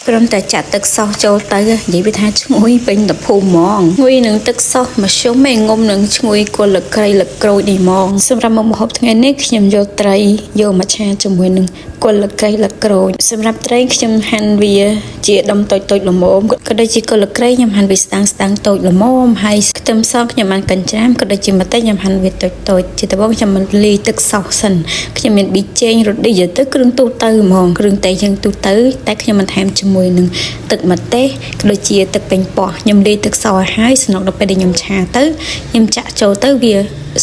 ព្រមតែចាក់ទឹកសោះចូលទៅនិយាយវាថាឈ្ងុយពេញតភូមិហ្មងឈ្ងុយនឹងទឹកសោះមកជុំឯងុំនឹងឈ្ងុយគល់លក្រៃលក្រូចនេះហ្មងសម្រាប់មុខម្ហូបថ្ងៃនេះខ្ញុំយកត្រីយកមកឆាជាមួយនឹងគល់លក្រៃលក្រូចសម្រាប់ត្រីខ្ញុំហាន់វាជាដុំតូចៗល្មមក៏ដូចជាគល់លក្រៃខ្ញុំហាន់វាស្ដាងតូចល្មមហើយខ្ទឹមសខ្ញុំបានកញ្ច្រាមក៏ដូចជាម្ទេសខ្ញុំហាន់វាតូចជាដំបូងខ្ញុំមិនលាយទឹកសោះសិនខ្ញុំមានប៊ីចេងរ៉ូឌីទៅគ្រឿងទូទៅហ្មងគ្រឿងតែយើងទូទៅតែខ្ញុំមិនថែមជាមួយនឹងទឹកម្ទេសក៏ដូចជាទឹកប៉េងប៉ោះខ្ញុំលាយទឹកសោះឲ្យហើយស្នុកដល់ពេលដែលខ្ញុំឆាទៅខ្ញុំចាក់ចូលទៅវា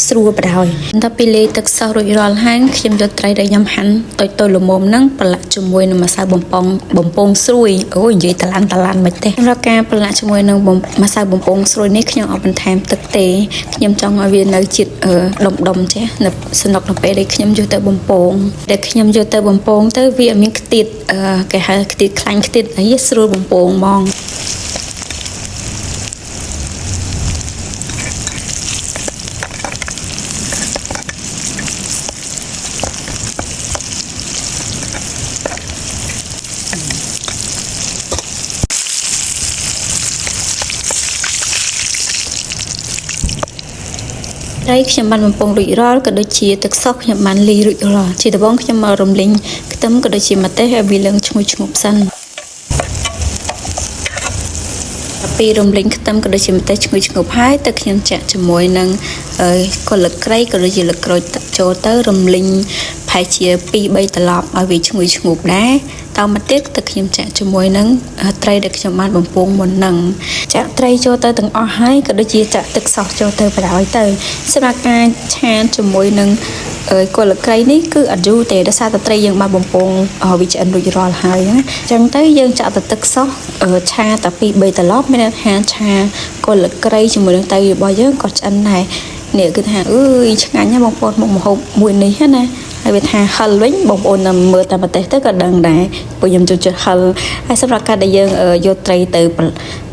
ស្រួលបណ្ដោយបន្ទាប់ពីលាយទឹកសោះរួចរាល់ហើយខ្ញុំយកត្រីដែលខ្ញុំហាន់តូចល្មមហ្នឹងប្រឡាក់ជាមួយនឹងម្សៅបំពងស្រួយអូយនិយាយតឡាន់មិនទេសម្រាប់ការប្រឡាក់ជាមួយនឹងម្សៅបំពងស្រួយនេះខ្ញុំអត់បន្ថែមទឹកទេខ្ញុំចង់ឲ្យវានៅជាតិដុំចេះនៅស្នុកនៅពេលដែលខ្ញុំយកទៅបំពងដែលខ្ញុំយកទៅបំពងទៅវាអត់មានខ្ទាតគេហៅខ្ទាតខ្លាញ់ខ្ទាតអីស្រួលបំពងហ្មងត្រីខ្ញុំបានបំពងរួចរាល់ក៏ដូចជាទឹកសោះខ្ញុំបានលាយរួចរាល់ជាដំបូងខ្ញុំមករំលីងខ្ទឹមក៏ដូចជាម្ទេសឲ្យវាឡើងឈ្ងុយឈ្ងប់សិនពីរំលីងខ្ទឹមក៏ដូចជាម្ទេសឈ្ងុយឈ្ងប់ហើយទៅខ្ញុំចាក់ជាមួយនឹងគល់លក្រៃក៏ដូចជាលក្រូចចូលទៅរំលីងប្រហែលជា2-3ត្រឡប់ឲ្យវាឈ្ងុយឈ្ងប់ដែរតមកទៀតទៅខ្ញុំចាក់ជាមួយនឹងត្រីដែលខ្ញុំបានបំពងមុននឹងចាក់ត្រីចូលទៅទាំងអស់ហើយក៏ដូចជាចាក់ទឹកសោះចូលទៅបណ្ដោយទៅសម្រាប់ការឆាជាមួយនឹងគល់លក្រៃនេះគឺអត់យូរទេដោយសារតែត្រីយើងបានបំពងវាឆ្អិនរួចរាល់ហើយណាអញ្ចឹងទៅយើងចាក់ទៅទឹកសោះឆាតែ2-3ត្រឡប់មានថាឆាគល់លក្រៃជាមួយនឹងត្រីរបស់យើងក៏ឆ្អិនដែរនេះគឺថាអើយឆ្ងាញ់ណាស់បងប្អូនមុខម្ហូបមួយនេះណាហើយវាថាហិលវិញបងប្អូនមើលតែប្រទេសទៅក៏ដឹងដែរព្រោះខ្ញុំចូលចិត្តហិលហើយសម្រាប់ការដែលយើងយកត្រីទៅ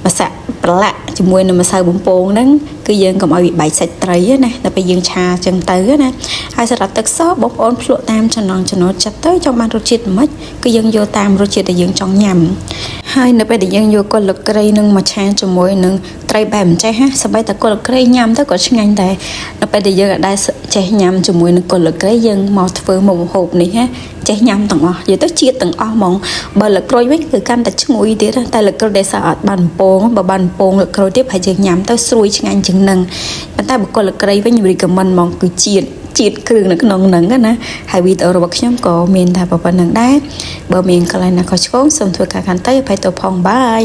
ម្សៅប្រឡាក់ជាមួយនឹងម្សៅបំពងហ្នឹងគឺយើងកុំឲ្យវាបែកសាច់ត្រីណាដល់ពេលយើងឆាចឹងទៅណាហើយសម្រាប់ទឹកសោះបងប្អូនភ្លក់តាមចំណង់ចំណូលចិត្តទៅចង់បានរសជាតិម៉េចគឺយើងយកតាមរសជាតិដែលយើងចង់ញ៉ាំហើយនៅពេលដែលយើងយកគល់លក្រៃនឹងមកឆាជាមួយនឹងត្រីបែបអញ្ចេះណាសម្បីតែគល់លក្រៃញ៉ាំទៅក៏ឆ្ងាញ់ដែរនៅពេលដែលយើងអាចដែរចេះញ៉ាំជាមួយនឹងគល់លក្រៃយើងមកធ្វើមុខម្ហូបនេះណាចេះញ៉ាំទាំងអស់និយាយទៅជាតិទាំងអស់ហ្មងបើលក្រូចវិញគឺកាន់តែឈ្ងុយទៀតតែលក្រូចដែលសអត់បានបំពងបើបានបំពងលក្រូចទៀតប្រហែលយើងញ៉ាំទៅស្រួយឆ្ងាញ់ជាងនឹងប៉ុន្តែបើគល់លក្រៃវិញរីកមិនហ្មងគឺជាតិគ្រឿងនៅក្នុងហ្នឹងណាហើយវីដេអូរបស់ខ្ញុំក៏មានតែប៉ុណ្្នឹងដែរបើមានកន្លែងណាខុសឆ្គងសូមធ្វើការខន្តីអភ័យទោសផងបាយ